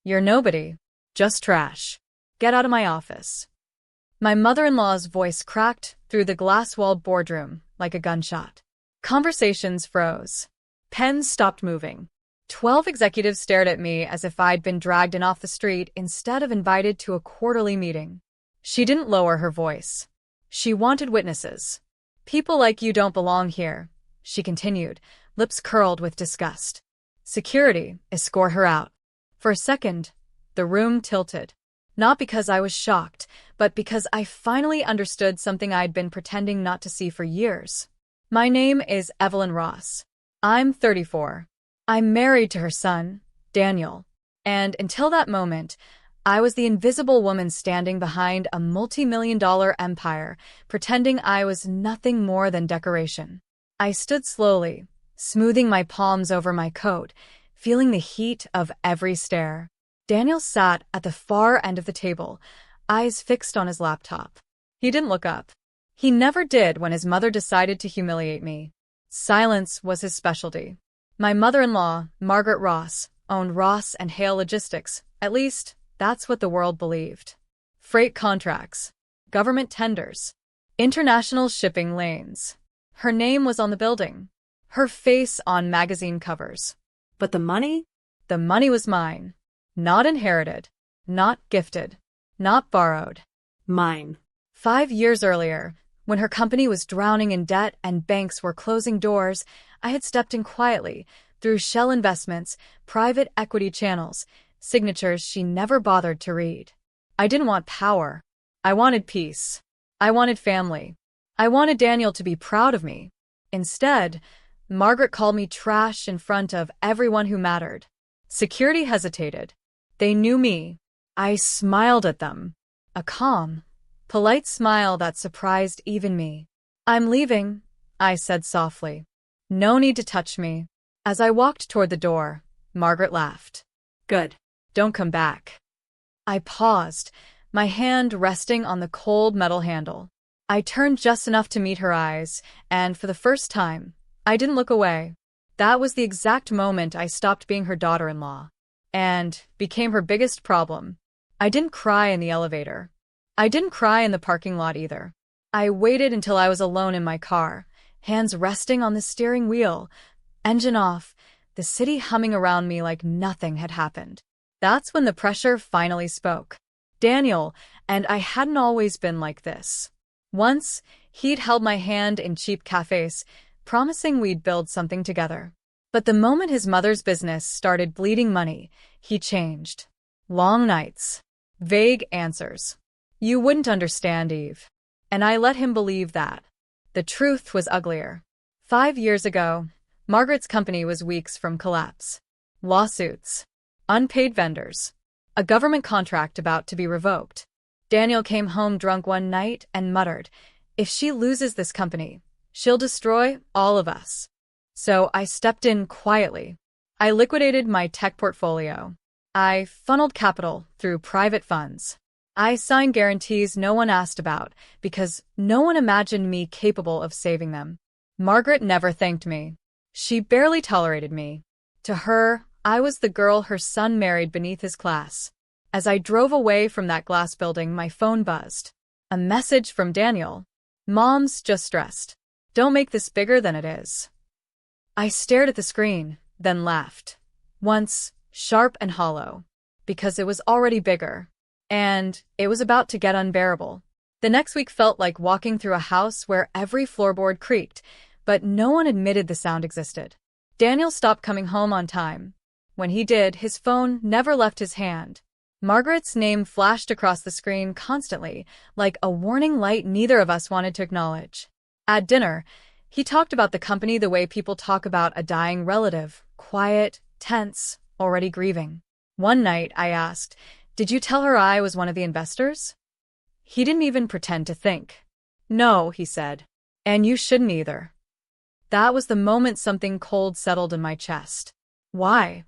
You're nobody. Just trash. Get out of my office. My mother-in-law's voice cracked through the glass-walled boardroom like a gunshot. Conversations froze. Pens stopped moving. 12 executives stared at me as if I'd been dragged in off the street instead of invited to a quarterly meeting. She didn't lower her voice. She wanted witnesses. People like you don't belong here, she continued, lips curled with disgust. Security, escort her out. For a second, the room tilted. Not because I was shocked, but because I finally understood something I'd been pretending not to see for years. My name is Evelyn Ross. I'm 34. I'm married to her son, Daniel. And until that moment, I was the invisible woman standing behind a multi-million-dollar empire, pretending I was nothing more than decoration. I stood slowly, smoothing my palms over my coat, feeling the heat of every stare. Daniel sat at the far end of the table, eyes fixed on his laptop. He didn't look up. He never did when his mother decided to humiliate me. Silence was his specialty. My mother-in-law, Margaret Ross, owned Ross and Hale Logistics. At least, that's what the world believed. Freight contracts, government tenders, international shipping lanes. Her name was on the building, her face on magazine covers. But the money? The money was mine. Not inherited, not gifted, not borrowed. Mine. 5 years earlier, when her company was drowning in debt and banks were closing doors, I had stepped in quietly, through shell investments, private equity channels, signatures she never bothered to read. I didn't want power. I wanted peace. I wanted family. I wanted Daniel to be proud of me. Instead, Margaret called me trash in front of everyone who mattered. Security hesitated. They knew me. I smiled at them. A calm, polite smile that surprised even me. I'm leaving, I said softly. No need to touch me. As I walked toward the door, Margaret laughed. Good. Don't come back. I paused, my hand resting on the cold metal handle. I turned just enough to meet her eyes, and for the first time, I didn't look away. That was the exact moment I stopped being her daughter-in-law and became her biggest problem. I didn't cry in the elevator. I didn't cry in the parking lot either. I waited until I was alone in my car, hands resting on the steering wheel, engine off, the city humming around me like nothing had happened. That's when the pressure finally spoke. Daniel and I hadn't always been like this. Once, he'd held my hand in cheap cafes, promising we'd build something together. But the moment his mother's business started bleeding money, he changed. Long nights. Vague answers. You wouldn't understand, Eve. And I let him believe that. The truth was uglier. 5 years ago, Margaret's company was weeks from collapse. Lawsuits. Unpaid vendors. A government contract about to be revoked. Daniel came home drunk one night and muttered, "If she loses this company, she'll destroy all of us." So I stepped in quietly. I liquidated my tech portfolio. I funneled capital through private funds. I signed guarantees no one asked about because no one imagined me capable of saving them. Margaret never thanked me. She barely tolerated me. To her, I was the girl her son married beneath his class. As I drove away from that glass building, my phone buzzed. A message from Daniel. "Mom's just stressed. Don't make this bigger than it is." I stared at the screen, then laughed. Once, sharp and hollow. Because it was already bigger. And it was about to get unbearable. The next week felt like walking through a house where every floorboard creaked, but no one admitted the sound existed. Daniel stopped coming home on time. When he did, his phone never left his hand. Margaret's name flashed across the screen constantly, like a warning light neither of us wanted to acknowledge. At dinner, he talked about the company the way people talk about a dying relative, quiet, tense, already grieving. One night, I asked, "Did you tell her I was one of the investors?" He didn't even pretend to think. "No," he said. "And you shouldn't either." That was the moment something cold settled in my chest. "Why?"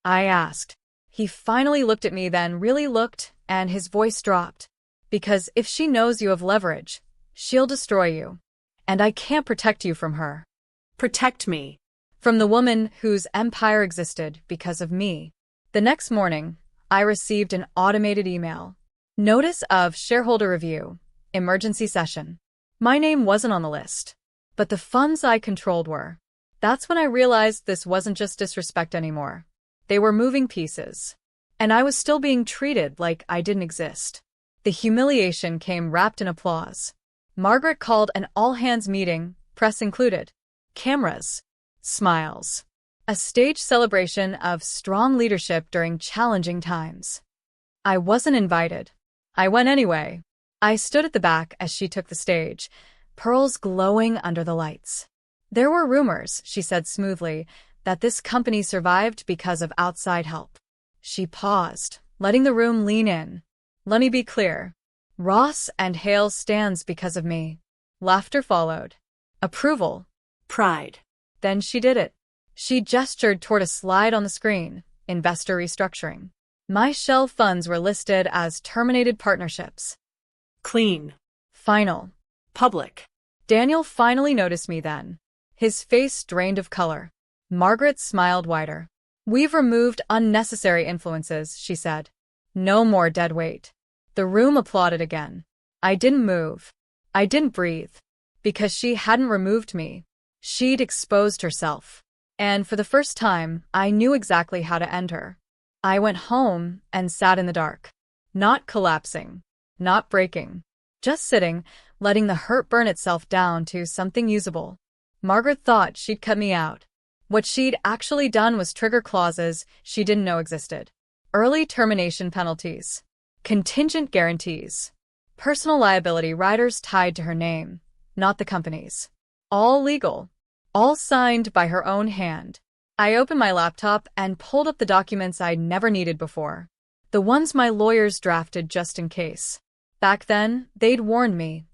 I asked. He finally looked at me, then really looked, and his voice dropped. "Because if she knows you have leverage, she'll destroy you. And I can't protect you from her." Protect me. From the woman whose empire existed because of me. The next morning, I received an automated email. Notice of shareholder review. Emergency session. My name wasn't on the list, but the funds I controlled were. That's when I realized this wasn't just disrespect anymore. They were moving pieces. And I was still being treated like I didn't exist. The humiliation came wrapped in applause. Margaret called an all-hands meeting, press included. Cameras. Smiles. A staged celebration of strong leadership during challenging times. I wasn't invited. I went anyway. I stood at the back as she took the stage, pearls glowing under the lights. There were rumors, she said smoothly, that this company survived because of outside help. She paused, letting the room lean in. Let me be clear. Ross and Hale stands because of me. Laughter followed. Approval. Pride. Then she did it. She gestured toward a slide on the screen. Investor restructuring. My shell funds were listed as terminated partnerships. Clean. Final. Public. Daniel finally noticed me then. His face drained of color. Margaret smiled wider. We've removed unnecessary influences, she said. No more dead weight. The room applauded again. I didn't move. I didn't breathe. Because she hadn't removed me. She'd exposed herself. And for the first time, I knew exactly how to end her. I went home and sat in the dark. Not collapsing. Not breaking. Just sitting, letting the hurt burn itself down to something usable. Margaret thought she'd cut me out. What she'd actually done was trigger clauses she didn't know existed. Early termination penalties. Contingent guarantees. Personal liability riders tied to her name, not the company's. All legal. All signed by her own hand. I opened my laptop and pulled up the documents I'd never needed before. The ones my lawyers drafted just in case. Back then, they'd warned me.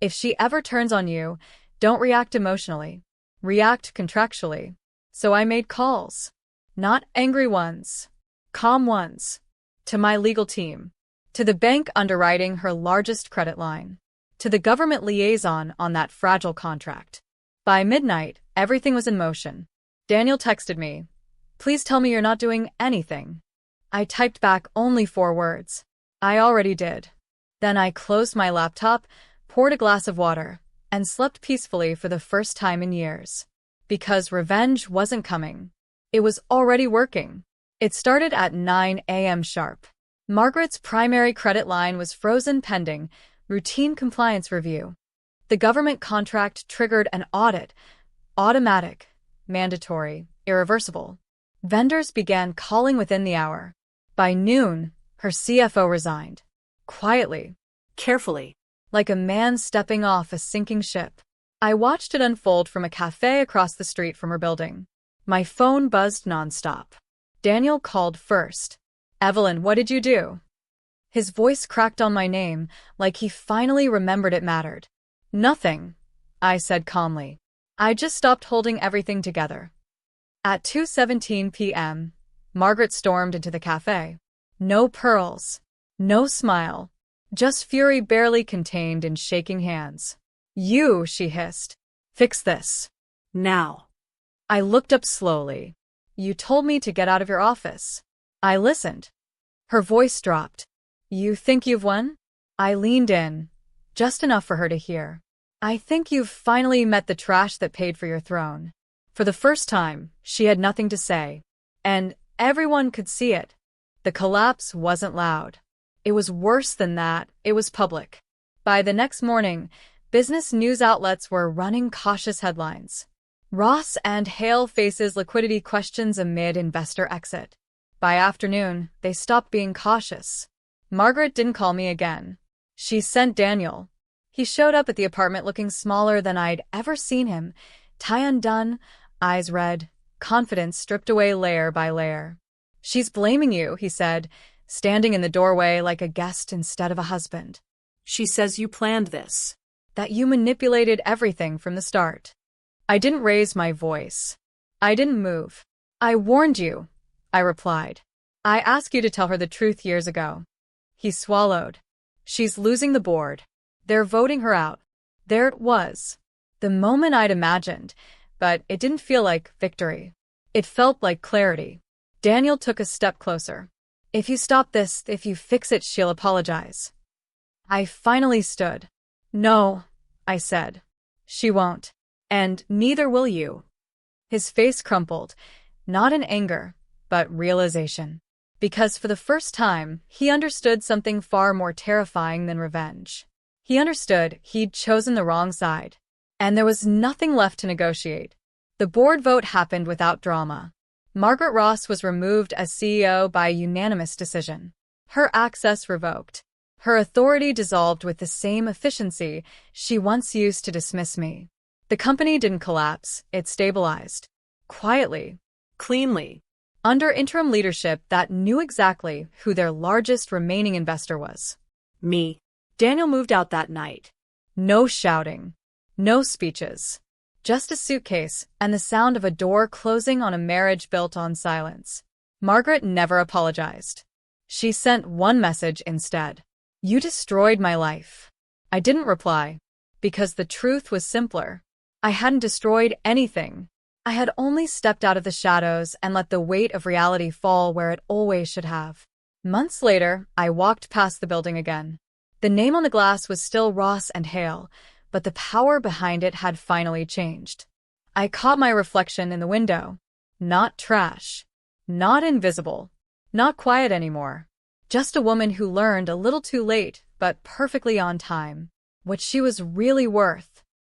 If she ever turns on you, don't react emotionally. React contractually. So I made calls. Not angry ones. Calm ones. To my legal team. To the bank underwriting her largest credit line. To the government liaison on that fragile contract. By midnight, everything was in motion. Daniel texted me. Please tell me you're not doing anything. I typed back only 4 words. I already did. Then I closed my laptop, poured a glass of water, and slept peacefully for the first time in years. Because revenge wasn't coming. It was already working. It started at 9 a.m. sharp. Margaret's primary credit line was frozen pending routine compliance review. The government contract triggered an audit. Automatic, mandatory, irreversible. Vendors began calling within the hour. By noon, her CFO resigned. Quietly. Carefully. Like a man stepping off a sinking ship. I watched it unfold from a cafe across the street from her building. My phone buzzed nonstop. Daniel called first. Evelyn, what did you do? His voice cracked on my name, like he finally remembered it mattered. Nothing, I said calmly. I just stopped holding everything together. At 2:17 p.m., Margaret stormed into the cafe. No pearls. No smile. Just fury barely contained in shaking hands. You, she hissed. Fix this. Now. I looked up slowly. You told me to get out of your office. I listened. Her voice dropped. You think you've won? I leaned in, just enough for her to hear. I think you've finally met the trash that paid for your throne. For the first time, she had nothing to say. And everyone could see it. The collapse wasn't loud. It was worse than that, it was public. By the next morning, business news outlets were running cautious headlines. Ross and Hale faces liquidity questions amid investor exit. By afternoon, they stopped being cautious. Margaret didn't call me again. She sent Daniel. He showed up at the apartment looking smaller than I'd ever seen him, tie undone, eyes red, confidence stripped away layer by layer. She's blaming you, he said, standing in the doorway like a guest instead of a husband. She says you planned this. That you manipulated everything from the start. I didn't raise my voice. I didn't move. I warned you, I replied. I asked you to tell her the truth years ago. He swallowed. She's losing the board. They're voting her out. There it was. The moment I'd imagined, but it didn't feel like victory. It felt like clarity. Daniel took a step closer. If you stop this, if you fix it, she'll apologize. I finally stood. No, I said. She won't. And neither will you. His face crumpled, not in anger, but realization. Because for the first time, he understood something far more terrifying than revenge. He understood he'd chosen the wrong side. And there was nothing left to negotiate. The board vote happened without drama. Margaret Ross was removed as CEO by unanimous decision. Her access revoked. Her authority dissolved with the same efficiency she once used to dismiss me. The company didn't collapse, it stabilized. Quietly. Cleanly. Under interim leadership that knew exactly who their largest remaining investor was. Me. Daniel moved out that night. No shouting. No speeches. Just a suitcase and the sound of a door closing on a marriage built on silence. Margaret never apologized. She sent one message instead. You destroyed my life. I didn't reply. Because the truth was simpler. I hadn't destroyed anything. I had only stepped out of the shadows and let the weight of reality fall where it always should have. Months later, I walked past the building again. The name on the glass was still Ross and Hale, but the power behind it had finally changed. I caught my reflection in the window. Not trash. Not invisible. Not quiet anymore. Just a woman who learned a little too late, but perfectly on time, what she was really worth.